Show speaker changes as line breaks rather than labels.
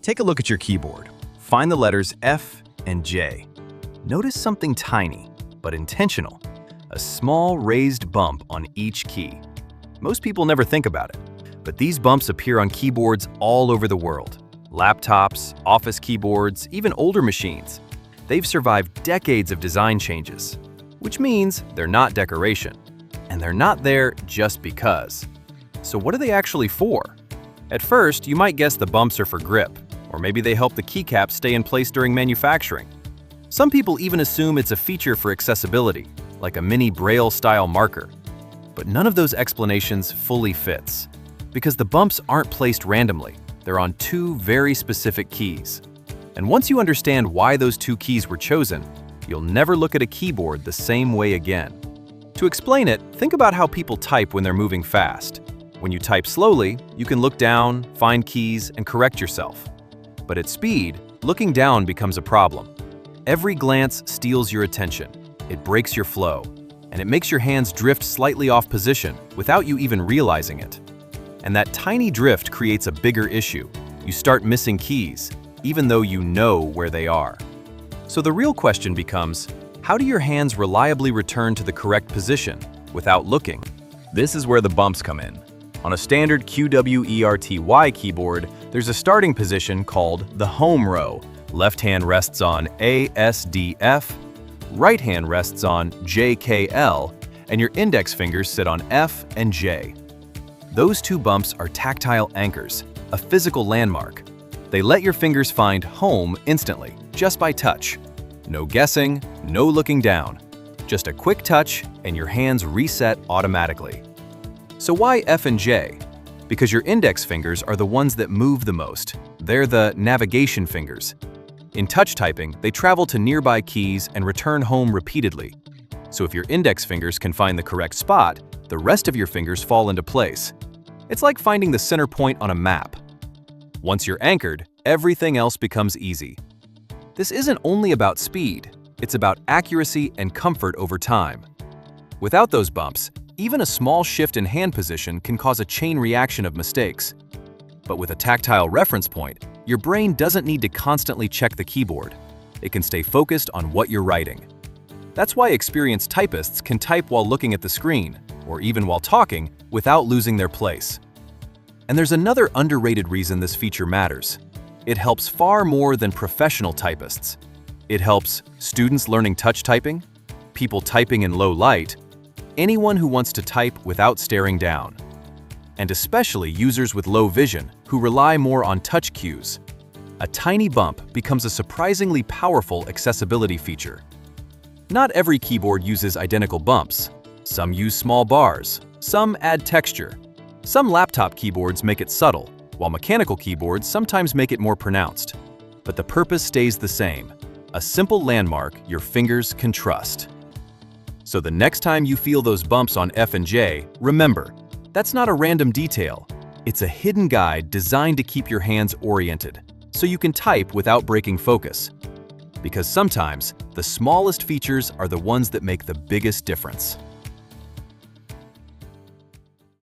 Take a look at your keyboard. Find the letters F and J. Notice something tiny, but intentional. A small raised bump on each key. Most people never think about it, but these bumps appear on keyboards all over the world. Laptops, office keyboards, even older machines. They've survived decades of design changes, which means they're not decoration. And they're not there just because. So what are they actually for? At first, you might guess the bumps are for grip, or maybe they help the keycaps stay in place during manufacturing. Some people even assume it's a feature for accessibility, like a mini Braille-style marker. But none of those explanations fully fits, because the bumps aren't placed randomly. They're on two very specific keys. And once you understand why those two keys were chosen, you'll never look at a keyboard the same way again. To explain it, think about how people type when they're moving fast. When you type slowly, you can look down, find keys, and correct yourself. But at speed, looking down becomes a problem. Every glance steals your attention. It breaks your flow, and it makes your hands drift slightly off position without you even realizing it. And that tiny drift creates a bigger issue. You start missing keys, even though you know where they are. So the real question becomes, how do your hands reliably return to the correct position without looking? This is where the bumps come in. On a standard QWERTY keyboard, there's a starting position called the home row. Left hand rests on A, S, D, F, right hand rests on J, K, L, and your index fingers sit on F and J. Those two bumps are tactile anchors, a physical landmark. They let your fingers find home instantly, just by touch. No guessing, no looking down. Just a quick touch and your hands reset automatically. So why F and J? Because your index fingers are the ones that move the most. They're the navigation fingers. In touch typing, they travel to nearby keys and return home repeatedly. So if your index fingers can find the correct spot, the rest of your fingers fall into place. It's like finding the center point on a map. Once you're anchored, everything else becomes easy. This isn't only about speed, it's about accuracy and comfort over time. Without those bumps, even a small shift in hand position can cause a chain reaction of mistakes. But with a tactile reference point, your brain doesn't need to constantly check the keyboard. It can stay focused on what you're writing. That's why experienced typists can type while looking at the screen, or even while talking, without losing their place. And there's another underrated reason this feature matters. It helps far more than professional typists. It helps students learning touch typing, people typing in low light, anyone who wants to type without staring down, and especially users with low vision who rely more on touch cues. A tiny bump becomes a surprisingly powerful accessibility feature. Not every keyboard uses identical bumps. Some use small bars, some add texture. Some laptop keyboards make it subtle, while mechanical keyboards sometimes make it more pronounced. But the purpose stays the same, a simple landmark your fingers can trust. So the next time you feel those bumps on F and J, remember, that's not a random detail. It's a hidden guide designed to keep your hands oriented, so you can type without breaking focus. Because sometimes, the smallest features are the ones that make the biggest difference.